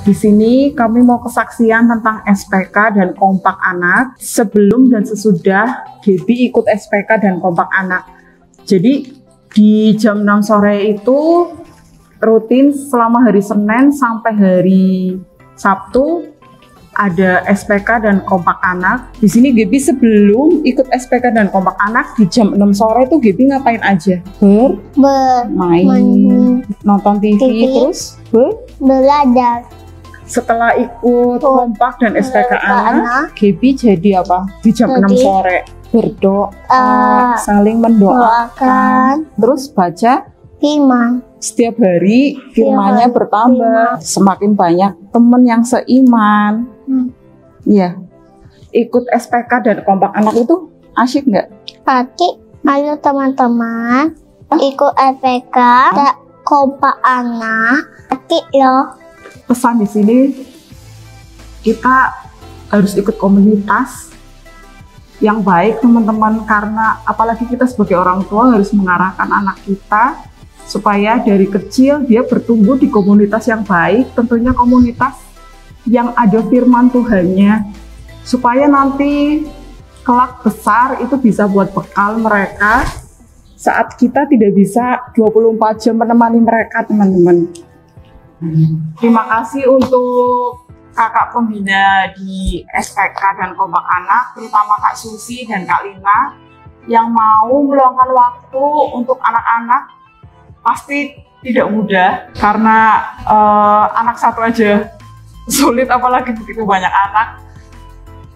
Di sini kami mau kesaksian tentang SPK dan kompak anak sebelum dan sesudah Gaby ikut SPK dan kompak anak. Jadi di jam 6 sore itu rutin selama hari Senin sampai hari Sabtu ada SPK dan kompak anak. Di sini Gaby sebelum ikut SPK dan kompak anak di jam 6 sore itu Gaby ngapain aja? Bermain, nonton TV. Terus belajar. Setelah ikut kompak dan SPK anak, Gaby jadi apa? Di jam 6 sore berdoa, saling mendoakan, terus baca firman. Setiap hari firmannya bertambah, semakin banyak teman yang seiman. Iya. Ikut SPK dan kompak anak itu asyik nggak? Pasti, ayo teman-teman ikut SPK dan kompak anak. Pasti loh. Pesan di sini kita harus ikut komunitas yang baik teman-teman, karena apalagi kita sebagai orang tua harus mengarahkan anak kita supaya dari kecil dia bertumbuh di komunitas yang baik, tentunya komunitas yang ada firman Tuhannya, supaya nanti kelak besar itu bisa buat bekal mereka saat kita tidak bisa 24 jam menemani mereka, teman-teman. Terima kasih untuk kakak pembina di SPK dan kompak anak, terutama Kak Susi dan Kak Lina yang mau meluangkan waktu untuk anak-anak. Pasti tidak mudah karena anak satu aja sulit, apalagi begitu banyak anak.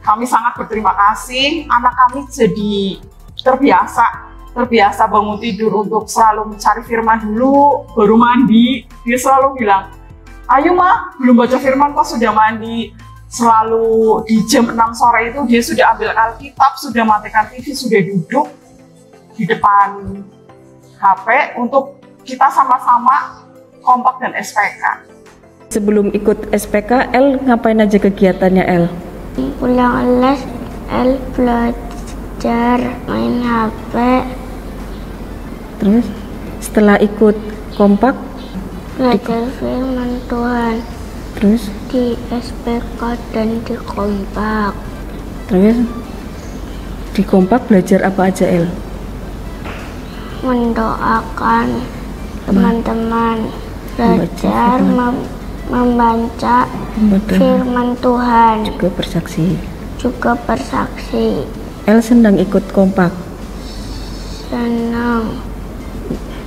Kami sangat berterima kasih, anak kami jadi terbiasa bangun tidur untuk selalu mencari firman dulu, baru mandi. Dia selalu bilang, ayo mah, belum baca firman kok sudah mandi. Selalu di jam 6 sore itu dia sudah ambil Alkitab, sudah matikan TV, sudah duduk di depan HP untuk kita sama-sama kompak dan SPK. Sebelum ikut SPK, El ngapain aja kegiatannya El? Pulang les, El belajar, main HP. Terus setelah ikut kompak, Belajar firman Tuhan. terus Di SPK dan di kompak. terus di kompak belajar apa aja El? Mendoakan teman-teman, belajar membaca firman Tuhan, juga bersaksi. El senang ikut kompak. Senang.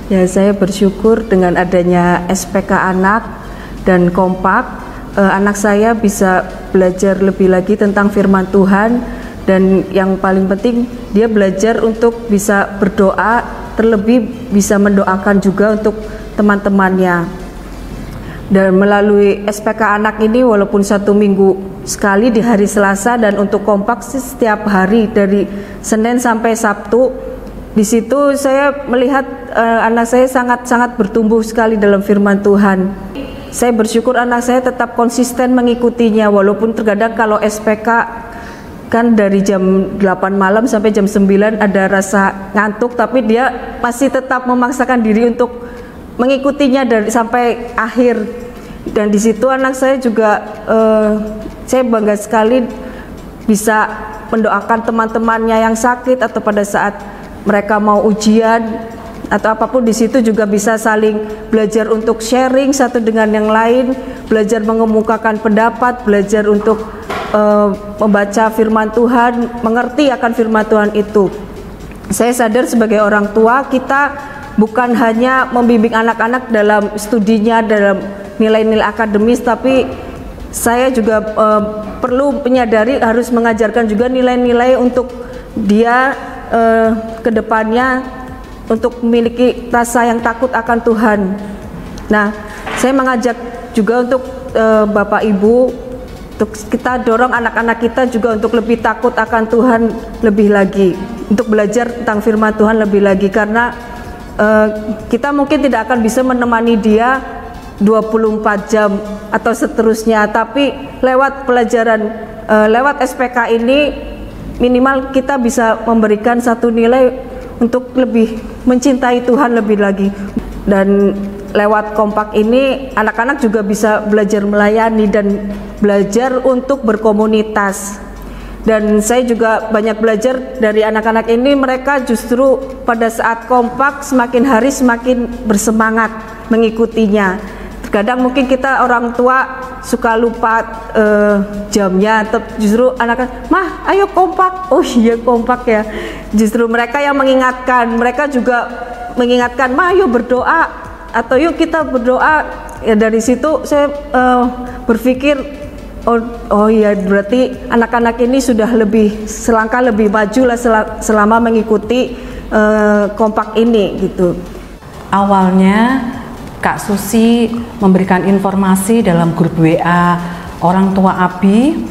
Ya, saya bersyukur dengan adanya SPK anak dan kompak, anak saya bisa belajar lebih lagi tentang firman Tuhan, dan yang paling penting dia belajar untuk bisa berdoa, terlebih bisa mendoakan juga untuk teman-temannya. Dan melalui SPK anak ini, walaupun 1 minggu sekali di hari Selasa, dan untuk kompak setiap hari dari Senin sampai Sabtu. Di situ saya melihat anak saya sangat bertumbuh sekali dalam firman Tuhan. Saya bersyukur anak saya tetap konsisten mengikutinya, walaupun terkadang kalau SPK kan dari jam 8 malam sampai jam 9 ada rasa ngantuk, tapi dia masih tetap memaksakan diri untuk mengikutinya dari sampai akhir. Dan di situ anak saya juga saya bangga sekali bisa mendoakan teman-temannya yang sakit, atau pada saat mereka mau ujian atau apapun, di situ juga bisa saling belajar untuk sharing satu dengan yang lain, belajar mengemukakan pendapat, belajar untuk membaca firman Tuhan, mengerti akan firman Tuhan itu. Saya sadar sebagai orang tua, kita bukan hanya membimbing anak-anak dalam studinya, dalam nilai-nilai akademis, tapi saya juga perlu menyadari harus mengajarkan juga nilai-nilai untuk dia kedepannya untuk memiliki rasa yang takut akan Tuhan. Nah, saya mengajak juga untuk Bapak Ibu, untuk kita dorong anak-anak kita juga untuk lebih takut akan Tuhan lebih lagi, untuk belajar tentang firman Tuhan lebih lagi, karena kita mungkin tidak akan bisa menemani dia 24 jam atau seterusnya, tapi lewat pelajaran, lewat SPK ini minimal kita bisa memberikan satu nilai untuk lebih mencintai Tuhan lebih lagi. Dan lewat kompak ini anak-anak juga bisa belajar melayani dan belajar untuk berkomunitas. Dan saya juga banyak belajar dari anak-anak ini, mereka justru pada saat kompak semakin hari semakin bersemangat mengikutinya. Terkadang mungkin kita orang tua suka lupa jamnya, justru anak-anak, "Mah, ayo kompak." Oh iya, kompak ya. Justru mereka yang mengingatkan, mereka juga mengingatkan, "Mah, ayo berdoa," atau "Yuk kita berdoa." Ya dari situ saya berpikir, oh iya, berarti anak-anak ini sudah selangkah lebih maju lah selama mengikuti kompak ini gitu. Awalnya Kak Susi memberikan informasi dalam grup WA orang tua Abi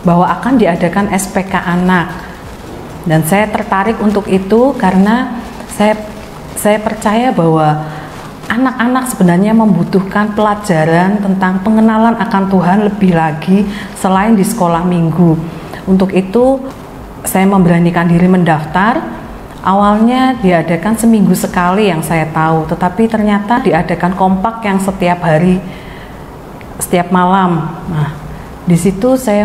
bahwa akan diadakan SPK anak, dan saya tertarik untuk itu karena saya percaya bahwa anak-anak sebenarnya membutuhkan pelajaran tentang pengenalan akan Tuhan lebih lagi selain di sekolah minggu. Untuk itu saya memberanikan diri mendaftar. Awalnya diadakan seminggu sekali yang saya tahu, tetapi ternyata diadakan kompak yang setiap hari, setiap malam. Nah, di situ saya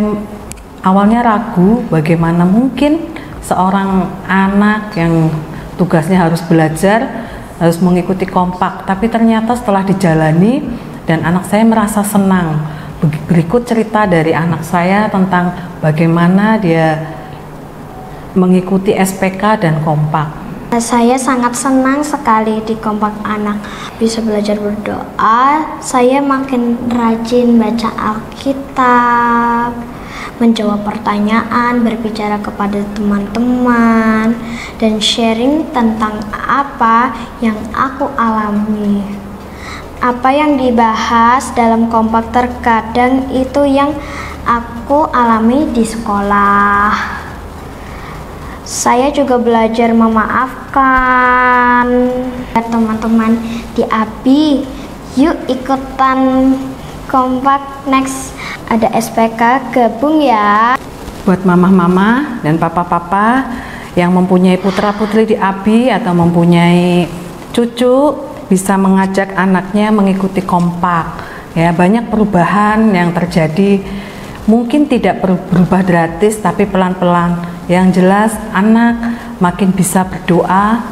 awalnya ragu bagaimana mungkin seorang anak yang tugasnya harus belajar harus mengikuti kompak, tapi ternyata setelah dijalani dan anak saya merasa senang. Berikut cerita dari anak saya tentang bagaimana dia mengikuti SPK dan kompak. Saya sangat senang sekali di kompak anak, bisa belajar berdoa. Saya makin rajin baca Alkitab, menjawab pertanyaan, berbicara kepada teman-teman, dan sharing tentang apa yang aku alami. Apa yang dibahas dalam kompak terkadang itu yang aku alami di sekolah. Saya juga belajar memaafkan. Teman-teman di ABI, yuk ikutan kompak next, ada SPK, gabung ya. Buat mama-mama dan papa-papa yang mempunyai putra-putri di ABI atau mempunyai cucu, bisa mengajak anaknya mengikuti kompak. Ya, banyak perubahan yang terjadi. Mungkin tidak berubah drastis, tapi pelan-pelan. Yang jelas anak makin bisa berdoa,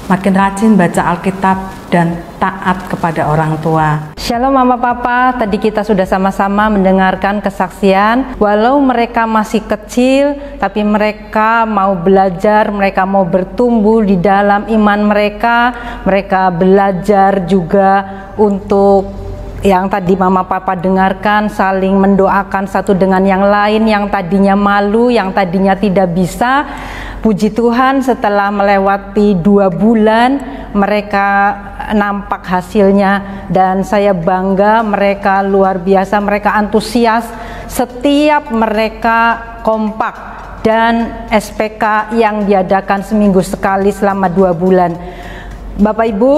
makin rajin baca Alkitab, dan taat kepada orang tua. Shalom Mama Papa, tadi kita sudah sama-sama mendengarkan kesaksian. Walau mereka masih kecil, tapi mereka mau belajar, mereka mau bertumbuh di dalam iman mereka. Mereka belajar juga untuk yang tadi Mama Papa dengarkan, saling mendoakan satu dengan yang lain, yang tadinya malu, yang tadinya tidak bisa. Puji Tuhan, setelah melewati 2 bulan mereka nampak hasilnya, dan saya bangga. Mereka luar biasa, mereka antusias setiap mereka kompak dan SPK yang diadakan seminggu sekali selama 2 bulan. Bapak Ibu,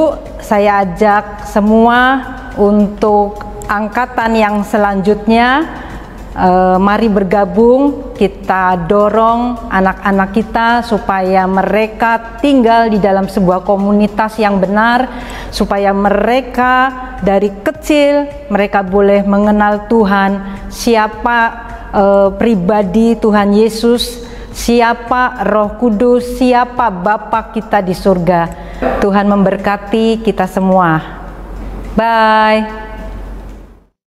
saya ajak semua untuk angkatan yang selanjutnya, mari bergabung, kita dorong anak-anak kita supaya mereka tinggal di dalam sebuah komunitas yang benar, supaya mereka dari kecil mereka boleh mengenal Tuhan, siapa pribadi Tuhan Yesus, siapa Roh Kudus, siapa Bapa kita di surga. Tuhan memberkati kita semua. Bye.